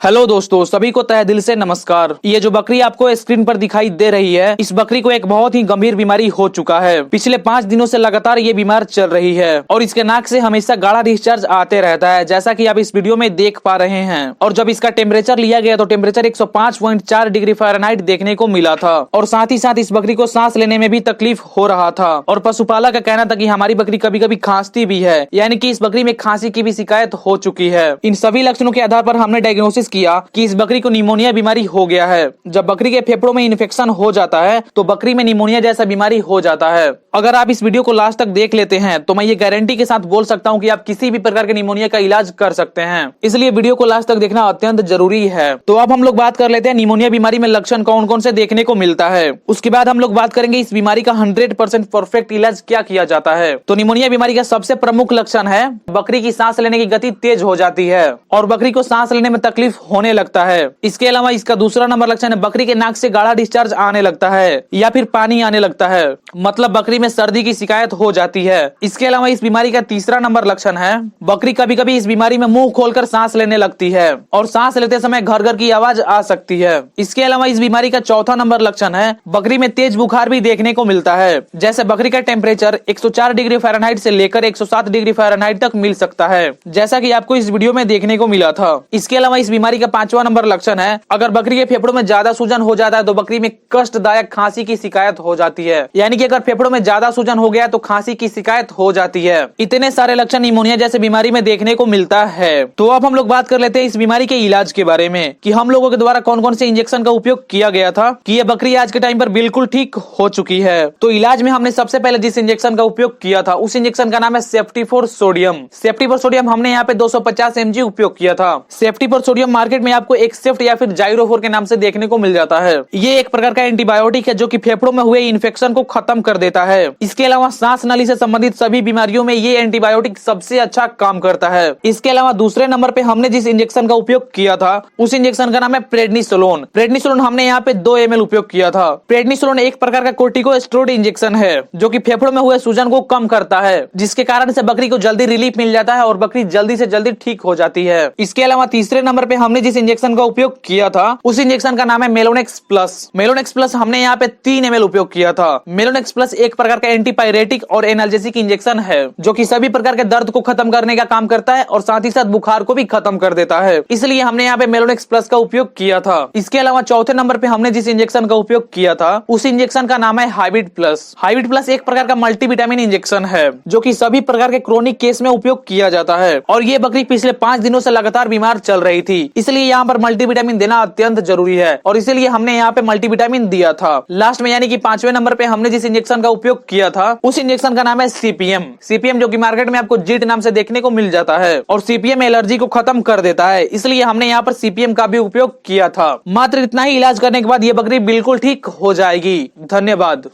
Hello दोस्तों, सभी को तहे दिल से नमस्कार। ये जो बकरी आपको स्क्रीन पर दिखाई दे रही है, इस बकरी को एक बहुत ही गंभीर बीमारी हो चुका है। पिछले 5 दिनों से लगातार ये बीमार चल रही है और इसके नाक से हमेशा गाढ़ा डिस्चार्ज आते रहता है, जैसा कि आप इस वीडियो में देख पा रहे हैं। और जब इसका टेम्परेचर लिया गया तो टेम्परेचर 105.4 डिग्री फ़ारेनहाइट देखने को मिला था और साथ ही साथ इस बकरी को सांस लेने में भी तकलीफ हो रहा था। और पशुपालक का कहना था कि हमारी बकरी कभी कभी खांसती भी है, यानी कि इस बकरी में खांसी की भी शिकायत हो चुकी है। इन सभी लक्षणों के आधार पर हमने डायग्नोसिस किया कि इस बकरी को निमोनिया बीमारी हो गया है। जब बकरी के फेफड़ों में इन्फेक्शन हो जाता है तो बकरी में निमोनिया जैसा बीमारी हो जाता है। अगर आप इस वीडियो को लास्ट तक देख लेते हैं तो मैं ये गारंटी के साथ बोल सकता हूं कि आप किसी भी प्रकार के निमोनिया का इलाज कर सकते हैं। इसलिए वीडियो को लास्ट तक देखना अत्यंत जरूरी है। तो अब हम लोग बात कर लेते हैं निमोनिया बीमारी में लक्षण कौन कौन से देखने को मिलता है। उसके बाद हम लोग बात करेंगे इस बीमारी का 100% परफेक्ट इलाज क्या किया जाता है। तो निमोनिया बीमारी का सबसे प्रमुख लक्षण है बकरी की सांस लेने की गति तेज हो जाती है और बकरी को सांस लेने में तकलीफ होने लगता है। इसके अलावा इसका दूसरा नंबर लक्षण है बकरी के नाक से गाढ़ा डिस्चार्ज आने लगता है या फिर पानी आने लगता है, मतलब बकरी में सर्दी की शिकायत हो जाती है। इसके अलावा इस बीमारी का तीसरा नंबर लक्षण है बकरी कभी कभी इस बीमारी में मुंह खोलकर सांस लेने लगती है और सांस लेते समय घर घर की आवाज आ सकती है। इसके अलावा इस बीमारी का चौथा नंबर लक्षण है बकरी में तेज बुखार भी देखने को मिलता है, जैसे बकरी का टेम्परेचर 104 डिग्री फ़ारेनहाइट से लेकर 107 डिग्री फ़ारेनहाइट तक मिल सकता है, जैसा कि आपको इस वीडियो में देखने को मिला था। इसके अलावा इस बीमारी का 5वां नंबर लक्षण है अगर बकरी के फेफड़ों में ज्यादा सूजन हो जाता है तो बकरी में कष्टदायक खांसी की शिकायत हो जाती है, यानी कि अगर फेफड़ों में ज्यादा सूजन हो गया तो खांसी की शिकायत हो जाती है। इतने सारे लक्षण निमोनिया जैसे बीमारी में देखने को मिलता है। तो अब हम लोग बात कर लेते हैं इस बीमारी के इलाज के बारे में कि हम लोगों के द्वारा कौन कौन से इंजेक्शन का उपयोग किया गया था कि ये बकरी आज के टाइम पर बिल्कुल ठीक हो चुकी है। तो इलाज में हमने सबसे पहले जिस इंजेक्शन का उपयोग किया था उस इंजेक्शन का नाम है safety for sodium. Safety for sodium हमने यहाँ पे 250 mg उपयोग किया था। सेफ्टी फॉर सोडियम मार्केट में आपको एक्सेप्ट या फिर जाइरोफोर के नाम से देखने को मिल जाता है। ये एक प्रकार का एंटीबायोटिक है जो कि फेफड़ों में हुए इन्फेक्शन को खत्म कर देता है। इसके अलावा सांस नली से संबंधित सभी बीमारियों में ये एंटीबायोटिक सबसे अच्छा काम करता है। इसके अलावा दूसरे नंबर पे हमने जिस इंजेक्शन का उपयोग किया था उस इंजेक्शन का नाम है प्रेडनिसोलोन। प्रेडनिसोलोन हमने यहाँ पे 2 ml उपयोग किया था। प्रेडनिसोलोन एक प्रकार का कोर्टिकोस्टेरॉइड इंजेक्शन है जो कि फेफड़ों में हुए सूजन को कम करता है, जिसके कारण से बकरी को जल्दी रिलीफ मिल जाता है और बकरी जल्दी से जल्दी ठीक हो जाती है। इसके अलावा तीसरे नंबर पे हमने जिस इंजेक्शन का उपयोग किया था उस इंजेक्शन का नाम है मेलोनेक्स प्लस। मेलोनेक्स प्लस हमने यहाँ पे 3 ml उपयोग किया था। मेलोनेक्स प्लस एक प्रकार का एंटीपायरेटिक और एनाल्जेसिक इंजेक्शन है जो कि सभी प्रकार के दर्द को खत्म करने का काम करता है और साथ ही साथ बुखार को भी खत्म कर देता है, इसलिए हमने यहाँ पे मेलोनेक्स प्लस का उपयोग किया था। इसके अलावा चौथे नंबर पे हमने जिस इंजेक्शन का उपयोग किया था उस इंजेक्शन का नाम है हाइब्रिड प्लस। हाइब्रिड प्लस एक प्रकार का मल्टीविटामिन इंजेक्शन है जो कि सभी प्रकार के क्रोनिक केस में उपयोग किया जाता है और ये बकरी पिछले 5 दिनों से लगातार बीमार चल रही थी, इसलिए यहाँ पर मल्टीविटामिन देना अत्यंत जरूरी है और इसीलिए हमने यहाँ पे मल्टीविटामिन दिया था। लास्ट में यानी कि 5वें नंबर पे हमने जिस इंजेक्शन का उपयोग किया था उस इंजेक्शन का नाम है सीपीएम। सीपीएम जो कि मार्केट में आपको जीट नाम से देखने को मिल जाता है और सीपीएम एलर्जी को खत्म कर देता है, इसलिए हमने यहाँ पर सीपीएम का भी उपयोग किया था। मात्र इतना ही इलाज करने के बाद ये बकरी बिल्कुल ठीक हो जाएगी। धन्यवाद।